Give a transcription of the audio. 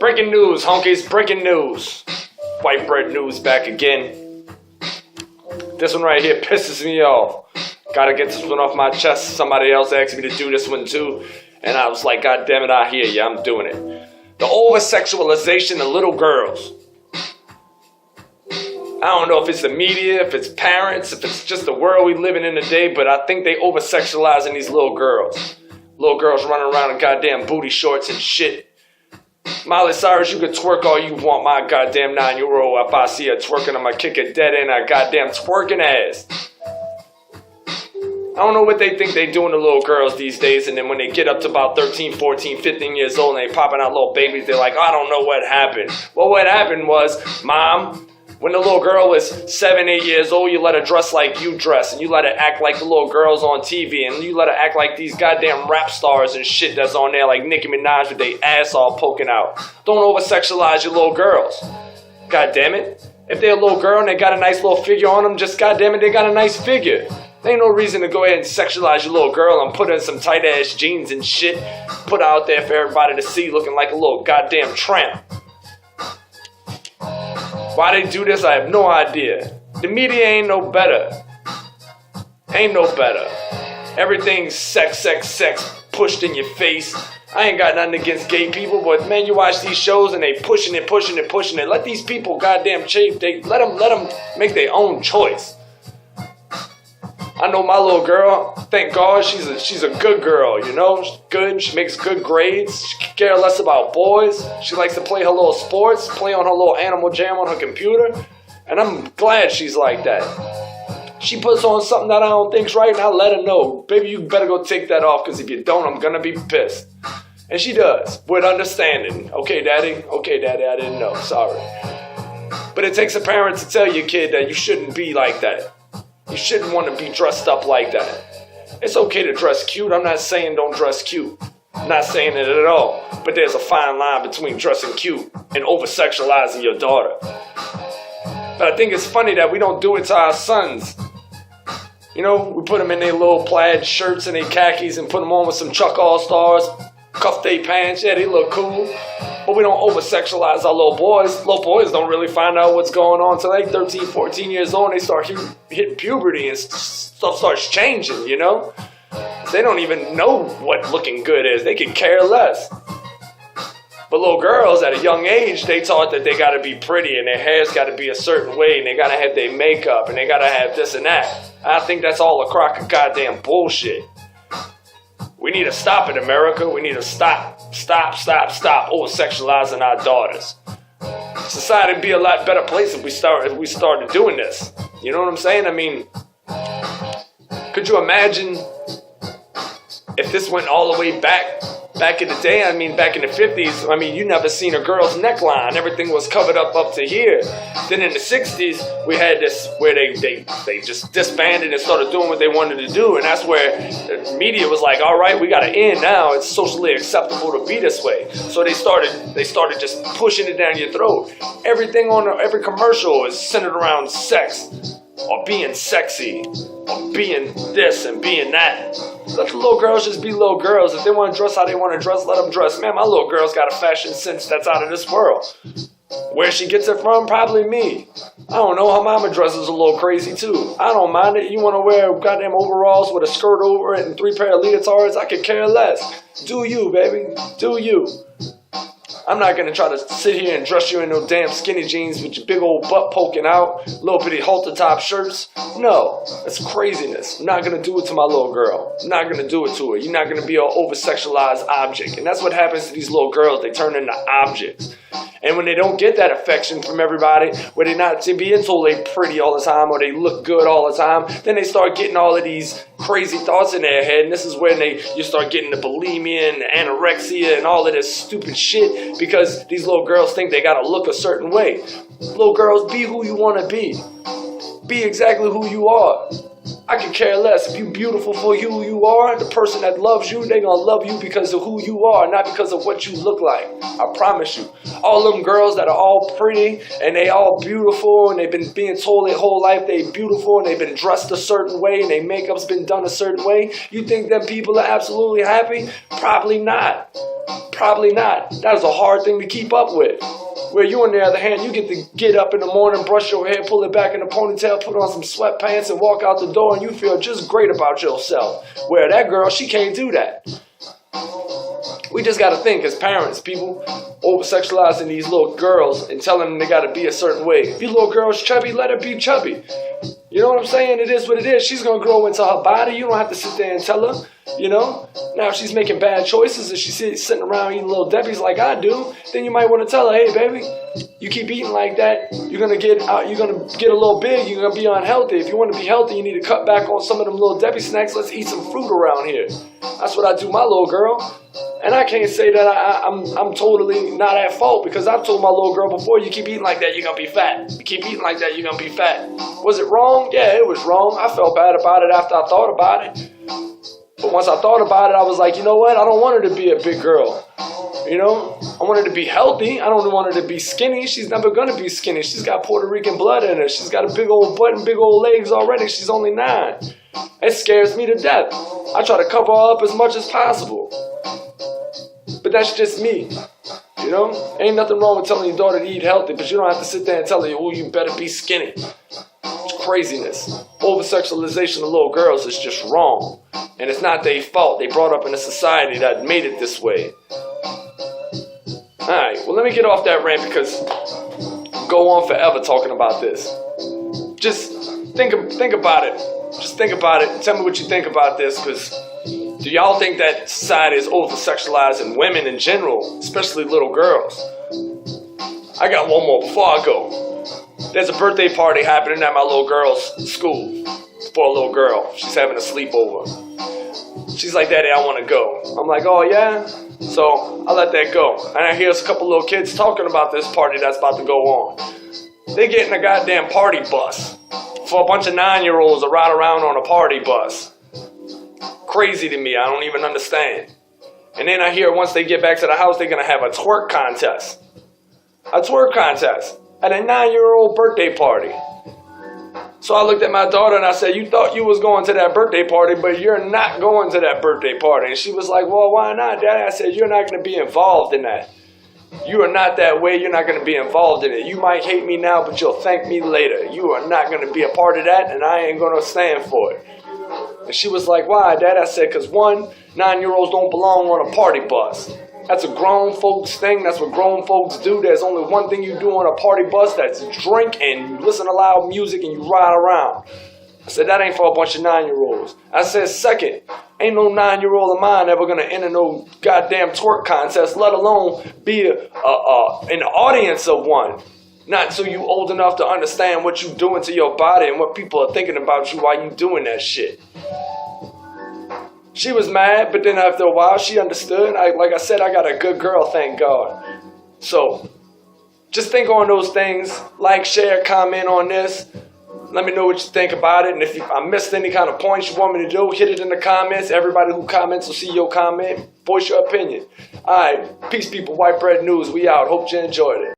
Breaking news, honkies, breaking news. Whitebread news back again. This one right here pisses me off. Gotta get this one off my chest. Somebody else asked me to do this one too. And I was like, God damn it, I hear you, I'm doing it. The over-sexualization of little girls. I don't know if it's the media, if it's parents, if it's just the world we living in today, but I think they over-sexualizing these little girls. Little girls running around in goddamn booty shorts and shit. Miley Cyrus, you can twerk all you want, my goddamn 9-year-old. If I see her twerking, I'ma kick her dead in her goddamn twerking ass. I don't know what they think they doing to little girls these days, and then when they get up to about 13, 14, 15 years old and they popping out little babies, they're like, I don't know what happened. Well, what happened was, Mom, when the little girl was 7, 8 years old, you let her dress like you dress, and you let her act like the little girls on TV, and you let her act like these goddamn rap stars and shit that's on there, like Nicki Minaj with their ass all poking out. Don't over-sexualize your little girls. God damn it. If they're a little girl and they got a nice little figure on them, just goddamn it, they got a nice figure. There ain't no reason to go ahead and sexualize your little girl and put her in some tight-ass jeans and shit, put her out there for everybody to see looking like a little goddamn tramp. Why they do this, I have no idea. The media ain't no better. Ain't no better. Everything's sex, sex, sex, pushed in your face. I ain't got nothing against gay people, but man, you watch these shows and they pushing it, pushing it, pushing it. Let these people goddamn change. Let them make their own choice. I know my little girl, thank God, she's a good girl, you know? She's good, she makes good grades, she can care less about boys. She likes to play her little sports, play on her little Animal Jam on her computer, and I'm glad she's like that. She puts on something that I don't think's right, and I let her know, baby, you better go take that off, because if you don't, I'm gonna be pissed. And she does, with understanding. Okay, Daddy, I didn't know, sorry. But it takes a parent to tell your kid that you shouldn't be like that. You shouldn't want to be dressed up like that. It's okay to dress cute. I'm not saying don't dress cute. I'm not saying it at all. But there's a fine line between dressing cute and over-sexualizing your daughter. But I think it's funny that we don't do it to our sons. You know, we put them in their little plaid shirts and their khakis and put them on with some Chuck All-Stars, cuff their pants. Yeah, they look cool. But we don't over-sexualize our little boys. Little boys don't really find out what's going on until they're 13, 14 years old and they start hitting puberty and stuff starts changing, you know? They don't even know what looking good is. They can care less. But little girls at a young age, they taught that they gotta be pretty and their hair's gotta be a certain way and they gotta have their makeup and they gotta have this and that. I think that's all a crock of goddamn bullshit. We need to stop it, America. We need to stop over-sexualizing our daughters. Society would be a lot better place if we started doing this. You know what I'm saying? I mean, could you imagine if this went all the way back in the day? I mean, back in the 50s, I mean, you never seen a girl's neckline. Everything was covered up to here. Then in the 60s, we had this where they just disbanded and started doing what they wanted to do. And that's where the media was like, all right, we got to end now. It's socially acceptable to be this way. So they started just pushing it down your throat. Everything on every commercial is centered around sex or being sexy or being this and being that. Let the little girls just be little girls. If they want to dress how they want to dress, let them dress. Man, my little girl's got a fashion sense that's out of this world. Where she gets it from? Probably me. I don't know. Her mama dresses a little crazy too. I don't mind it. You want to wear goddamn overalls with a skirt over it and 3 pair of leotards? I could care less. Do you, baby. Do you. I'm not going to try to sit here and dress you in no damn skinny jeans with your big old butt poking out, little bitty halter top shirts. No, that's craziness. I'm not going to do it to my little girl. I'm not going to do it to her. You're not going to be an over-sexualized object. And that's what happens to these little girls. They turn into objects. And when they don't get that affection from everybody, where they're not being told they're pretty all the time or they look good all the time, then they start getting all of these crazy thoughts in their head. And this is when you start getting the bulimia and the anorexia and all of this stupid shit because these little girls think they got to look a certain way. Little girls, be who you want to be. Be exactly who you are. I can care less. If you're beautiful for who you are, the person that loves you, they're going to love you because of who you are, not because of what you look like. I promise you. All them girls that are all pretty and they all beautiful and they've been being told their whole life they beautiful and they've been dressed a certain way and their makeup's been done a certain way, you think them people are absolutely happy? Probably not. Probably not. That is a hard thing to keep up with. Where you, on the other hand, you get to get up in the morning, brush your hair, pull it back in a ponytail, put on some sweatpants, and walk out the door, and you feel just great about yourself. Where that girl, she can't do that. We just got to think as parents, people, over-sexualizing these little girls and telling them they got to be a certain way. If your little girl's chubby, let her be chubby. You know what I'm saying? It is what it is. She's going to grow into her body. You don't have to sit there and tell her, you know. Now, if she's making bad choices and she's sitting around eating little Debbie's like I do, then you might want to tell her, hey, baby, you keep eating like that, you're going to get a little big, you're going to be unhealthy. If you want to be healthy, you need to cut back on some of them little Debbie snacks. Let's eat some fruit around here. That's what I do my little girl. And I can't say that I'm totally not at fault because I've told my little girl before, you keep eating like that, you're going to be fat. You keep eating like that, you're going to be fat. Was it wrong? Yeah, it was wrong. I felt bad about it after I thought about it. But once I thought about it, I was like, you know what? I don't want her to be a big girl. You know, I want her to be healthy. I don't want her to be skinny. She's never going to be skinny. She's got Puerto Rican blood in her. She's got a big old butt and big old legs already. She's only 9. It scares me to death. I try to cover her up as much as possible. But that's just me. You know, ain't nothing wrong with telling your daughter to eat healthy, but you don't have to sit there and tell her, oh, you better be skinny. It's craziness. Over-sexualization of little girls is just wrong. And it's not their fault. They brought up in a society that made it this way. Alright, well, let me get off that rant because I'll go on forever talking about this. Just think about it. Just think about it and tell me what you think about this, because do y'all think that society is over-sexualizing women in general, especially little girls? I got one more before I go. There's a birthday party happening at my little girl's school for a little girl. She's having a sleepover. She's like, Daddy, I want to go. I'm like, oh, yeah? So I let that go. And I hear a couple little kids talking about this party that's about to go on. They're getting a goddamn party bus for a bunch of 9-year-olds to ride around on a party bus. Crazy to me. I don't even understand. And then I hear once they get back to the house, they're going to have a twerk contest. A twerk contest at a 9-year-old birthday party. So I looked at my daughter and I said, you thought you was going to that birthday party, but you're not going to that birthday party. And she was like, well, why not, Daddy? I said, you're not going to be involved in that. You are not that way. You're not going to be involved in it. You might hate me now, but you'll thank me later. You are not going to be a part of that, and I ain't going to stand for it. And she was like, why, Dad? I said, because 9-year-olds don't belong on a party bus. That's a grown folks thing. That's what grown folks do. There's only one thing you do on a party bus. That's drink and you listen to loud music and you ride around. I said, that ain't for a bunch of 9-year-olds. I said, second, ain't no 9-year-old of mine ever going to enter no goddamn twerk contest, let alone be an audience of one. Not so you old enough to understand what you doing to your body and what people are thinking about you while you doing that shit. She was mad, but then after a while, she understood. Like I said, I got a good girl, thank God. So, just think on those things. Like, share, comment on this. Let me know what you think about it. And if I missed any kind of points you want me to do, hit it in the comments. Everybody who comments will see your comment. Voice your opinion. All right. Peace, people. Whitebread News. We out. Hope you enjoyed it.